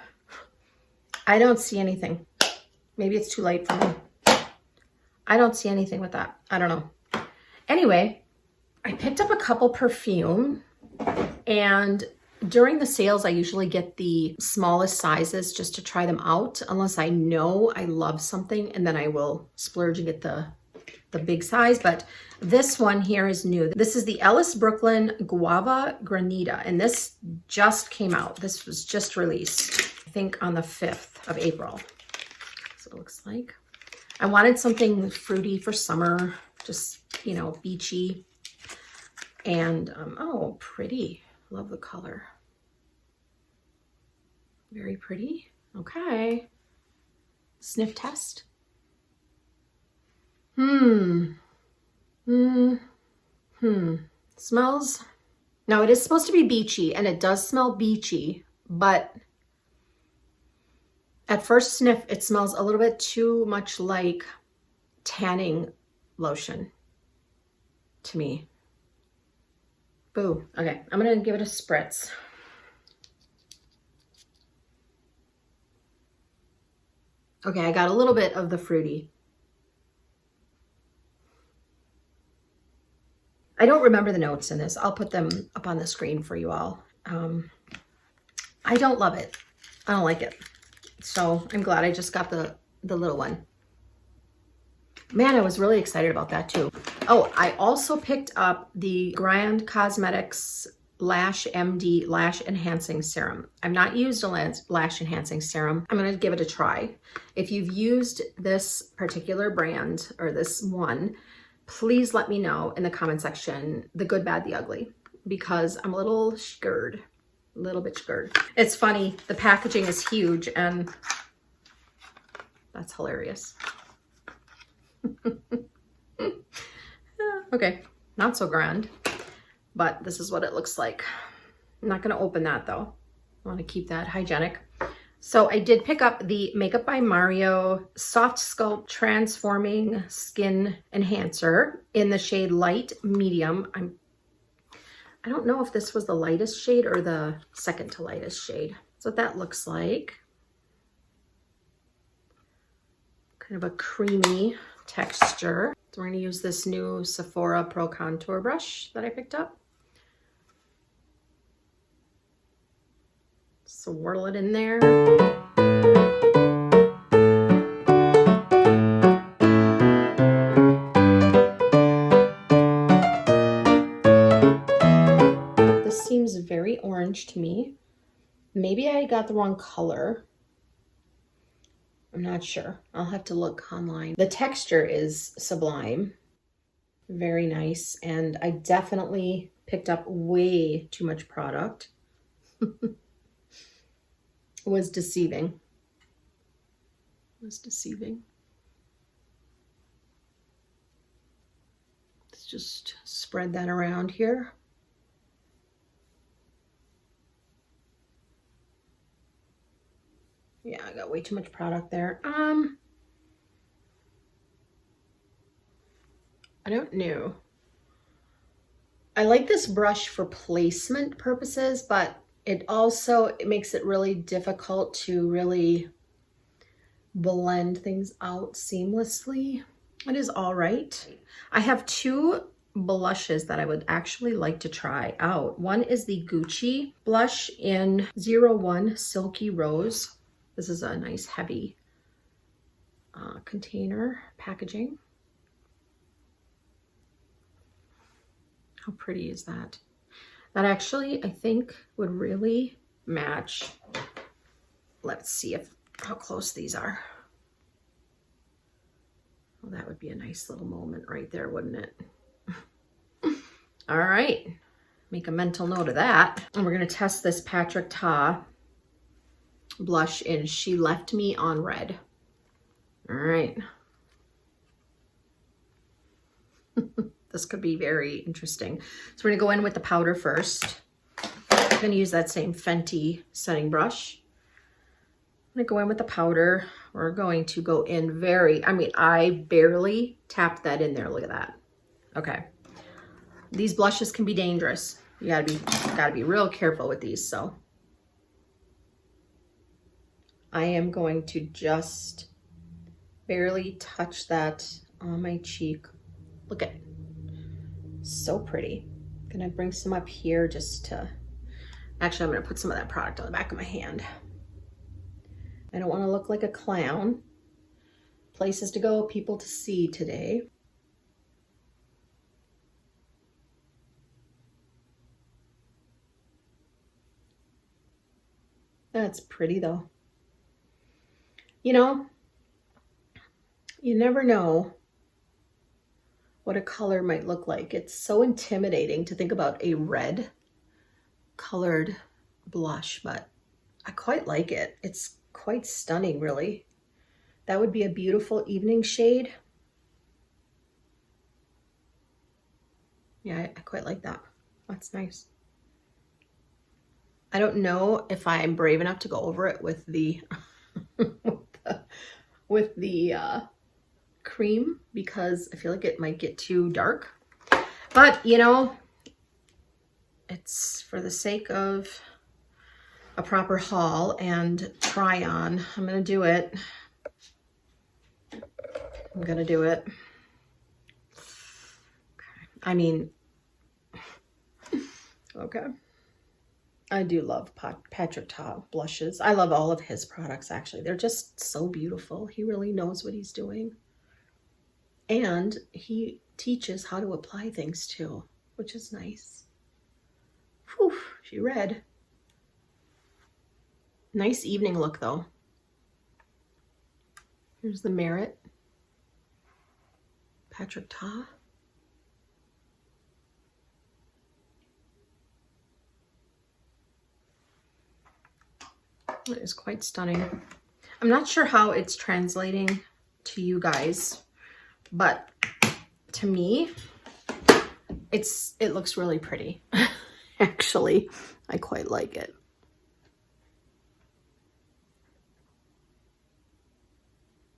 I don't see anything. Maybe it's too light for me. I don't see anything with that. I don't know. Anyway, I picked up a couple perfume and During the sales, I usually get the smallest sizes just to try them out, unless I know I love something, and then I will splurge and get the big size. But this one here is new. This is the Ellis Brooklyn Guava Granita, and this just came out. This was just released, I think on the 5th of April. That's what it looks like. I wanted something fruity for summer, just, you know, beachy. And, oh, pretty. Love the color. Very pretty. Okay. Sniff test. Smells. Now it is supposed to be beachy, and it does smell beachy, but at first sniff, it smells a little bit too much like tanning lotion to me. Boo. Okay, I'm gonna give it a spritz. Okay, I got a little bit of the fruity. I don't remember the notes in this. I'll put them up on the screen for you all. I don't love it. I don't like it. So I'm glad I just got the little one. Man, I was really excited about that too. Oh, I also picked up the Grand Cosmetics Lash MD Lash Enhancing Serum. I've not used a lash enhancing serum. I'm going to give it a try. If you've used this particular brand or this one, please let me know in the comment section, the good, bad, the ugly, because I'm a little scared, a little bit scared. It's funny, the packaging is huge and that's hilarious. Okay, not so grand, but this is what it looks like. I'm not gonna open that though. I wanna keep that hygienic. So I did pick up the Makeup by Mario Soft Sculpt Transforming Skin Enhancer in the shade Light Medium. I don't know if this was the lightest shade or the second to lightest shade. That's what that looks like. Kind of a creamy texture. So we're gonna use this new Sephora Pro Contour brush that I picked up. Swirl it in there. This seems very orange to me. Maybe I got the wrong color. I'm not sure. I'll have to look online. The texture is sublime. Very nice. And I definitely picked up way too much product. Was deceiving. Was deceiving. Let's just spread that around here. Yeah, I got way too much product there. I don't know. I like this brush for placement purposes, but it makes it really difficult to really blend things out seamlessly. It is all right. I have two blushes that I would actually like to try out. One is the Gucci blush in 01 Silky Rose. This is a nice heavy container packaging. How pretty is that? That actually, I think, would really match. Let's see how close these are. Well, that would be a nice little moment right there, wouldn't it? All right, make a mental note of that. And we're gonna test this PATRICKTA blush in She Left Me on Red. All right. This could be very interesting. So we're gonna go in with the powder first. I'm gonna use that same Fenty setting brush. I'm gonna go in with the powder. We're going to go in I barely tapped that in there. Look at that. Okay. These blushes can be dangerous. You gotta be real careful with these. So I am going to just barely touch that on my cheek. Look at it. So pretty. I'm gonna bring some up here just to Actually, I'm going to put some of that product on the back of my hand. I don't want to look like a clown. Places to go, people to see today. That's pretty though. You know, you never know what a color might look like. It's so intimidating to think about a red colored blush, but I quite like it. It's quite stunning, really. That would be a beautiful evening shade. Yeah, I quite like that. That's nice. I don't know if I'm brave enough to go over it with the with the cream, because I feel like it might get too dark. But you know, it's for the sake of a proper haul and try on. I'm gonna do it. I'm gonna do it. I mean, okay. I do love PATRICKTA blushes. I love all of his products, actually. They're just so beautiful. He really knows what he's doing. And he teaches how to apply things too, which is nice. Whew, she read. Nice evening look though. Here's the Merit PATRICKTA. It is quite stunning. I'm not sure how it's translating to you guys, but to me, it looks really pretty. Actually, I quite like it.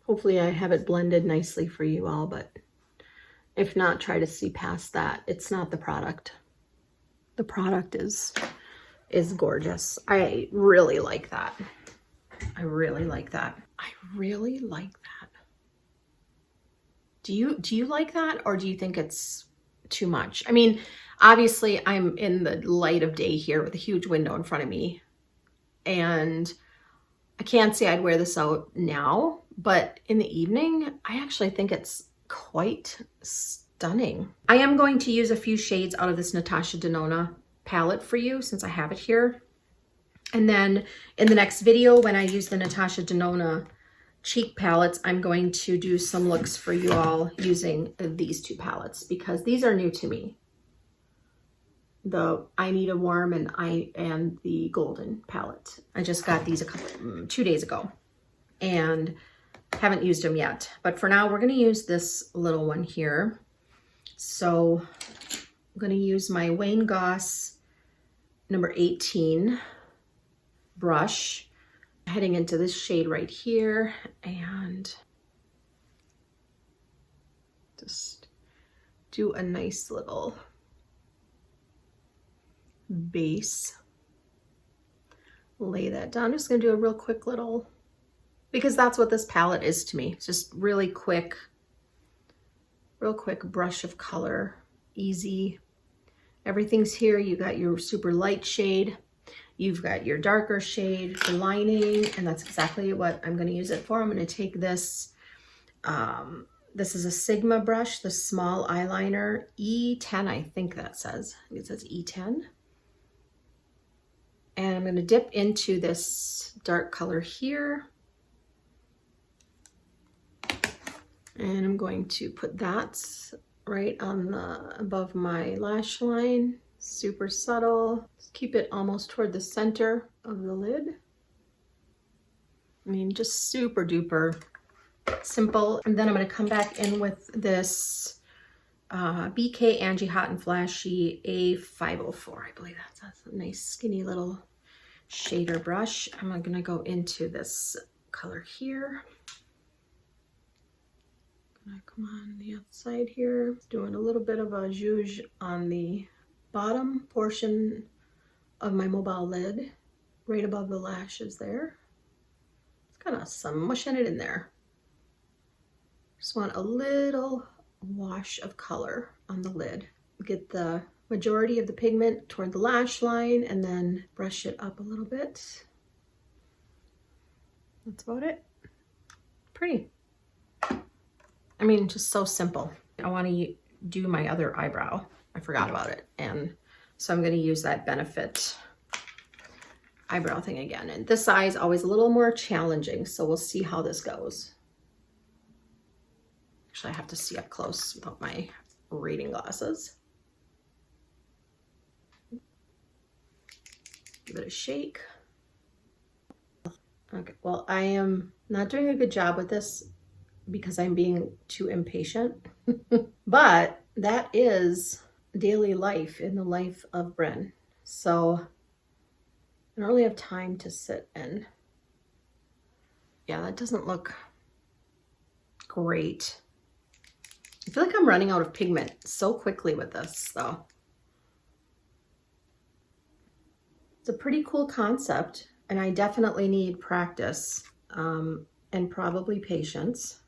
Hopefully I have it blended nicely for you all, but if not, try to see past that. It's not the product. The product is gorgeous. I really like that. I really like that. I really like that. Do you like that, or do you think it's too much? I mean, obviously I'm in the light of day here with a huge window in front of me, and I can't say I'd wear this out now, but in the evening, I actually think it's quite stunning. I am going to use a few shades out of this Natasha Denona palette for you since I have it here. And then in the next video, when I use the Natasha Denona cheek palettes, I'm going to do some looks for you all using these two palettes because these are new to me. The I Need a Warm and the Golden palette. I just got these 2 days ago and haven't used them yet. But for now, we're going to use this little one here. So I'm going to use my Wayne Goss number 18 brush, heading into this shade right here, and just do a nice little base. Lay that down. I'm just going to do a real quick little, because that's what this palette is to me. It's just really quick, real quick brush of color, easy. Everything's here. You got your super light shade. You've got your darker shade for lining, and that's exactly what I'm going to use it for. I'm going to take this, this is a Sigma brush, the small eyeliner, E10, I think that says. I think it says E10. And I'm going to dip into this dark color here. And I'm going to put that right on the above my lash line. Super subtle. Just keep it almost toward the center of the lid. I mean, just super duper simple. And then I'm going to come back in with this BK Angie Hot and Flashy A504. I believe that's a nice skinny little shader brush. I'm going to go into this color here. Gonna come on the outside here. Doing a little bit of a zhuzh on the bottom portion of my mobile lid, right above the lashes there. It's kind of some mushing it in there. Just want a little wash of color on the lid. Get the majority of the pigment toward the lash line and then brush it up a little bit. That's about it. Pretty. I mean, just so simple. I want to do my other eyebrow. I forgot about it. And so I'm going to use that Benefit eyebrow thing again. And this eye is always a little more challenging, so we'll see how this goes. Actually, I have to see up close without my reading glasses. Give it a shake. Okay, well, I am not doing a good job with this because I'm being too impatient, but that is daily life in the life of Bren. So I don't really have time to sit and, yeah, that doesn't look great. I feel like I'm running out of pigment so quickly with this, though. It's a pretty cool concept, and I definitely need practice and probably patience.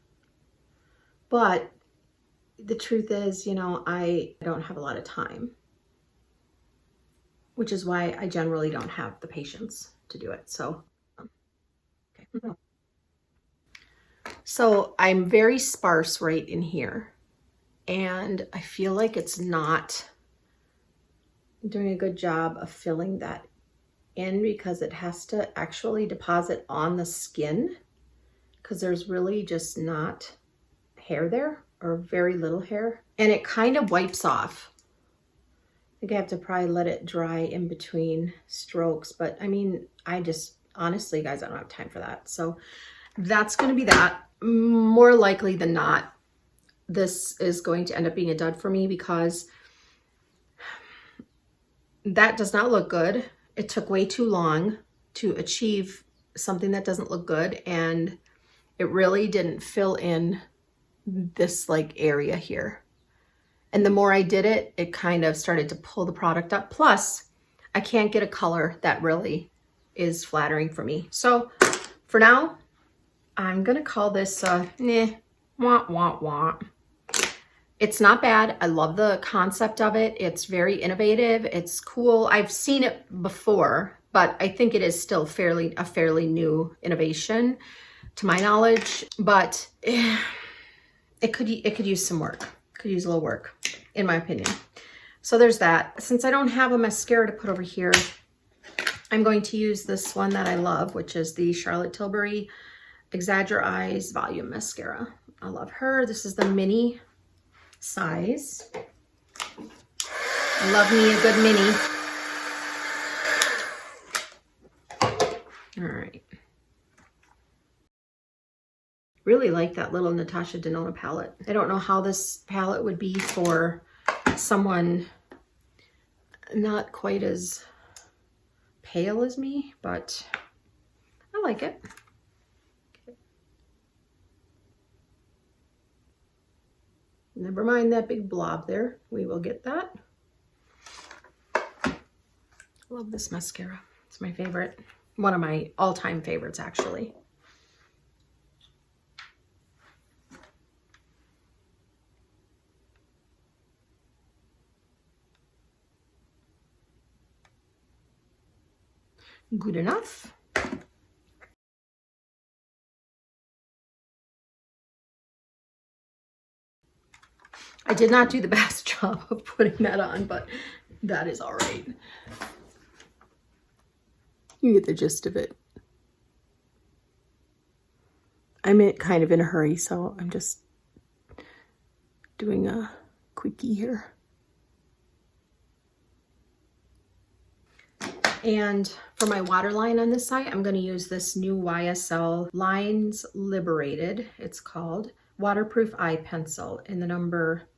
But the truth is, you know, I don't have a lot of time, which is why I generally don't have the patience to do it. So, okay. So I'm very sparse right in here, and I feel like it's not doing a good job of filling that in because it has to actually deposit on the skin because there's really just not hair there, or very little hair, and it kind of wipes off. I think I have to probably let it dry in between strokes, but I mean, I just, honestly, guys, I don't have time for that. So that's going to be that. More likely than not, this is going to end up being a dud for me because that does not look good. It took way too long to achieve something that doesn't look good, and it really didn't fill in this like area here. And the more I did it, it kind of started to pull the product up. Plus, I can't get a color that really is flattering for me. So for now, I'm gonna call this wah. It's not bad. I love the concept of it. It's very innovative. It's cool. I've seen it before, but I think it is still a fairly new innovation to my knowledge. But it could use some work. Could use a little work, in my opinion. So there's that. Since I don't have a mascara to put over here, I'm going to use this one that I love, which is the Charlotte Tilbury Exagger Eyes Volume Mascara. I love her. This is the mini size. I love me a good mini. All right. Really like that little Natasha Denona palette. I don't know how this palette would be for someone not quite as pale as me, but I like it. Okay. Never mind that big blob there. We will get that. Love this mascara. It's my favorite. One of my all-time favorites, actually. Good enough. I did not do the best job of putting that on, but that is all right. You get the gist of it. I'm kind of in a hurry, so I'm just doing a quickie here. And for my waterline on this side, I'm going to use this new YSL Lines Liberated, it's called, waterproof eye pencil in the number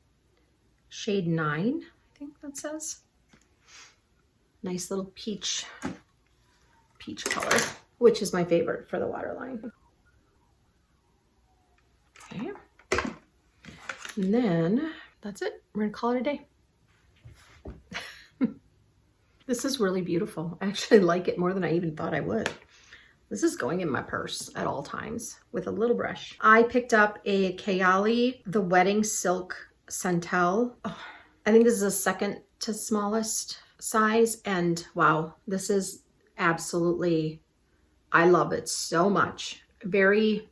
shade 9, I think that says. Nice little peach color, which is my favorite for the waterline. Okay. And then that's it. We're going to call it a day. This is really beautiful. I actually like it more than I even thought I would. This is going in my purse at all times with a little brush. I picked up a Kayali The Wedding Silk Centel. Oh, I think this is the second to smallest size, and wow, this is absolutely, I love it so much. Very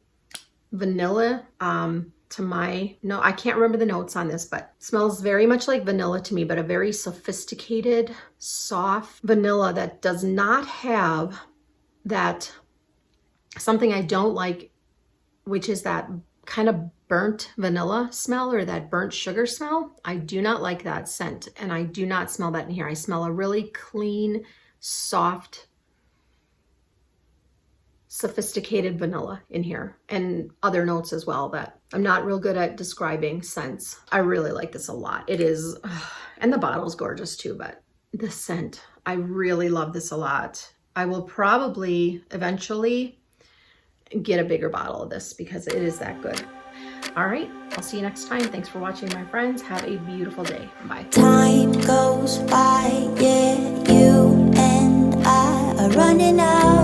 vanilla to my, no, I can't remember the notes on this, but smells very much like vanilla to me, but a very sophisticated, soft vanilla that does not have that, something I don't like, which is that kind of burnt vanilla smell or that burnt sugar smell. I do not like that scent, and I do not smell that in here. I smell a really clean, soft, sophisticated vanilla in here, and other notes as well that I'm not real good at describing scents. I really like this a lot. It is, and the bottle's gorgeous too, but the scent, I really love this a lot. I will probably eventually get a bigger bottle of this because it is that good. All right, I'll see you next time. Thanks for watching, my friends. Have a beautiful day. Bye. Time goes by, yeah, you and I are running out.